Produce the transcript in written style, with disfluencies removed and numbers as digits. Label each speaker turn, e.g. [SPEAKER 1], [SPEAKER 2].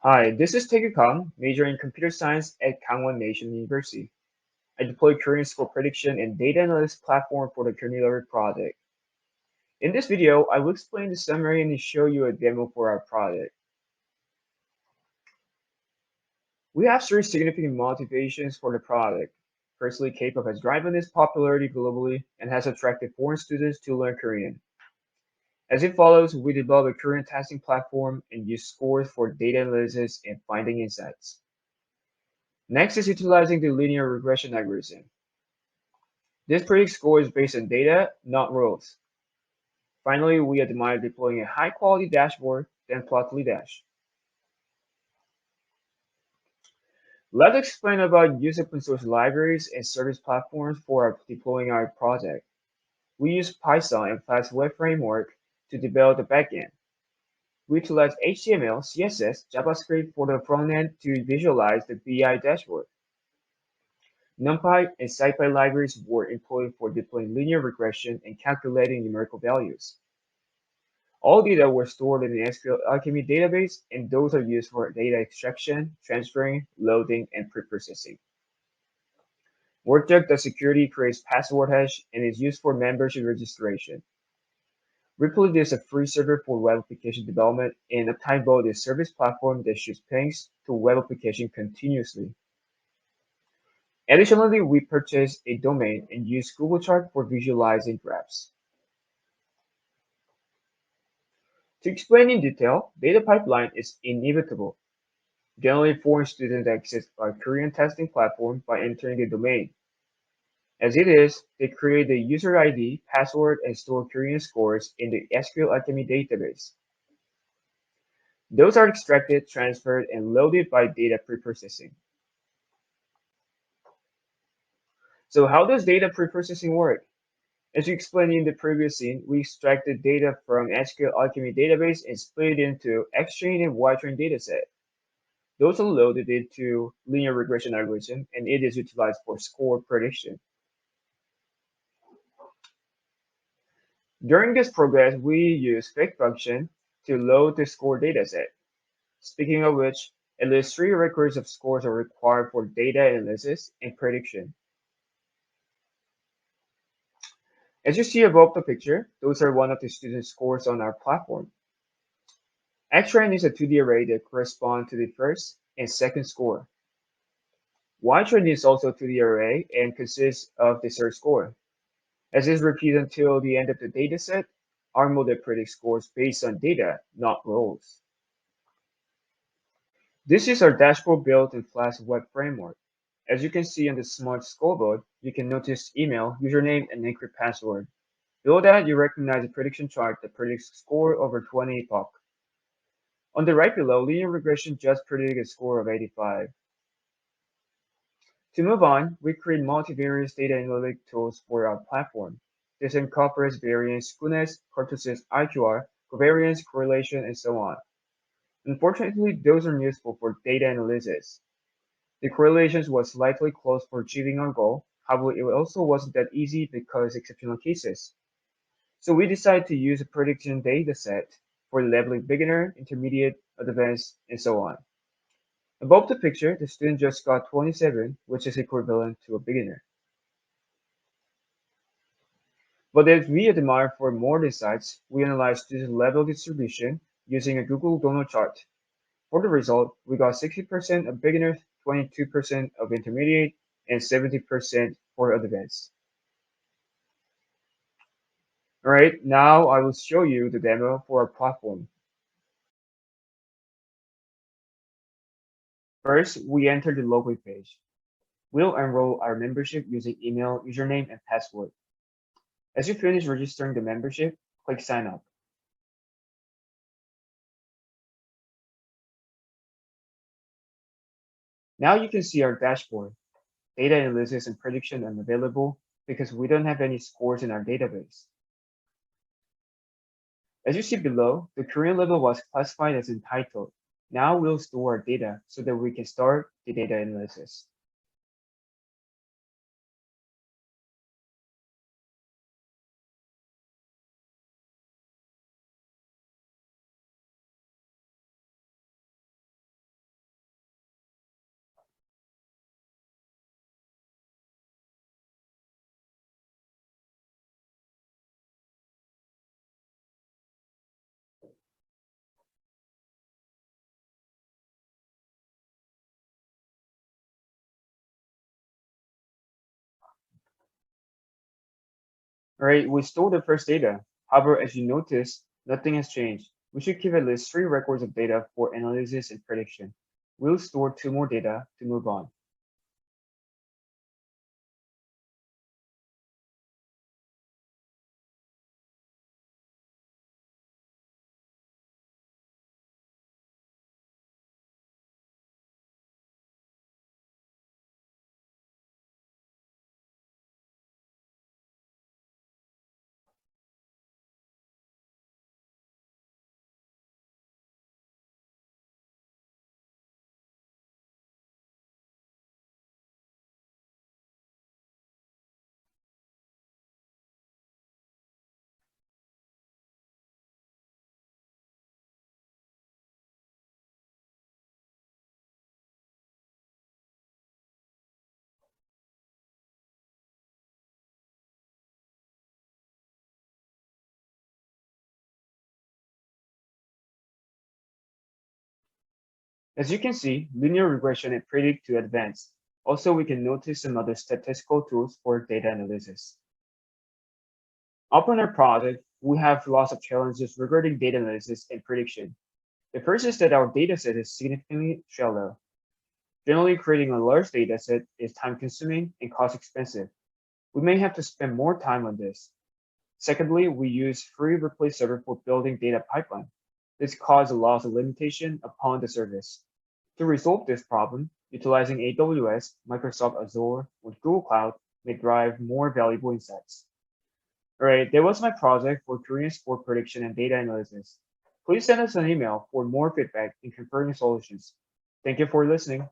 [SPEAKER 1] Hi, this is Taegu Kang, major in computer science at Kangwon Nation University. I deploy Korean score prediction and data analytics platform for the Cornelia project. In this video, I will explain the summary and show you a demo for our project. We have three significant motivations for the project. Firstly, K-pop has driven its popularity globally and has attracted foreign students to learn Korean. As it follows, we develop a Korean testing platform and use scores for data analysis and finding insights. Next is utilizing the linear regression algorithm. This predicts scores based on data, not rules. Finally, we admire deploying a high-quality dashboard, then Plotly Dash. Let's explain about use open source libraries and service platforms for deploying our project. We use Python and Fast Web Framework to develop the backend. We utilize HTML, CSS, JavaScript for the frontend to visualize the BI dashboard. NumPy and SciPy libraries were employed for deploying linear regression and calculating numerical values. All data were stored in the SQL Alchemy database, and those are used for data extraction, transferring, loading, and preprocessing. WorkJug, the security, creates password hash and is used for membership registration. Ripple is a free server for web application development, and Uptimebot is a service platform that shoots pings to web application continuously. Additionally, we purchased a domain and use Google Chart for visualizing graphs. To explain in detail, data pipeline is inevitable. Generally, foreign students access our Korean testing platform by entering the domain. As it is, they create the user ID, password, and store Korean scores in the SQL Alchemy database. Those are extracted, transferred, and loaded by data preprocessing. So how does data preprocessing work? As you explained in the previous scene, we extracted data from SQL Alchemy database and split it into X-train and Y-train dataset. Those are loaded into linear regression algorithm, and it is utilized for score prediction. During this progress, we use fake function to load the score dataset. Speaking of which, at least 3 records of scores are required for data analysis and prediction. As you see above the picture, those are one of the student scores on our platform. X-train is a 2D array that corresponds to the first and second score. Y-train is also a 2D array and consists of the third score. As is repeated until the end of the dataset, our model predicts scores based on data, not roles. This is our dashboard built in Flash Web Framework. As you can see on the smart scoreboard, you can notice email, username, and encrypt password. Below that, you recognize a prediction chart that predicts score over 20 epoch. On the right below, linear regression just predicted a score of 85. To move on, we create multivariate data analytic tools for our platform. This incorporates variance, skewness, kurtosis, IQR, covariance, correlation, and so on. Unfortunately, those are useful for data analysis. The correlations was slightly close for achieving our goal, however, it also wasn't that easy because exceptional cases. So we decided to use a prediction dataset for leveling beginner, intermediate, advanced, and so on. Above the picture, the student just got 27, which is equivalent to a beginner. But as we admire for more insights, we analyzed student level distribution using a Google donut chart. For the result, we got 60% of beginners, 22% of intermediate, and 70% for advanced. Alright, now I will show you the demo for our platform. First, we enter the login page. We'll enroll our membership using email, username, and password. As you finish registering the membership, click Sign Up. Now you can see our dashboard. Data analysis and prediction are available because we don't have any scores in our database. As you see below, the Korean level was classified as entitled. Now we'll store our data so that we can start the data analysis. Alright, we stored the first data. However, as you notice, nothing has changed. We should keep at least 3 records of data for analysis and prediction. We'll store 2 more data to move on. As you can see, linear regression and predict to advanced. Also, we can notice some other statistical tools for data analysis. Upon our project, we have lots of challenges regarding data analysis and prediction. The first is that our dataset is significantly shallow. Generally, creating a large dataset is time-consuming and cost-expensive. We may have to spend more time on this. Secondly, we use free replace server for building data pipeline. This causes a lot of limitation upon the service. To resolve this problem, utilizing AWS, Microsoft Azure, or Google Cloud may drive more valuable insights. Alright, that was my project for Korean sport prediction and data analysis. Please send us an email for more feedback and confirming solutions. Thank you for listening.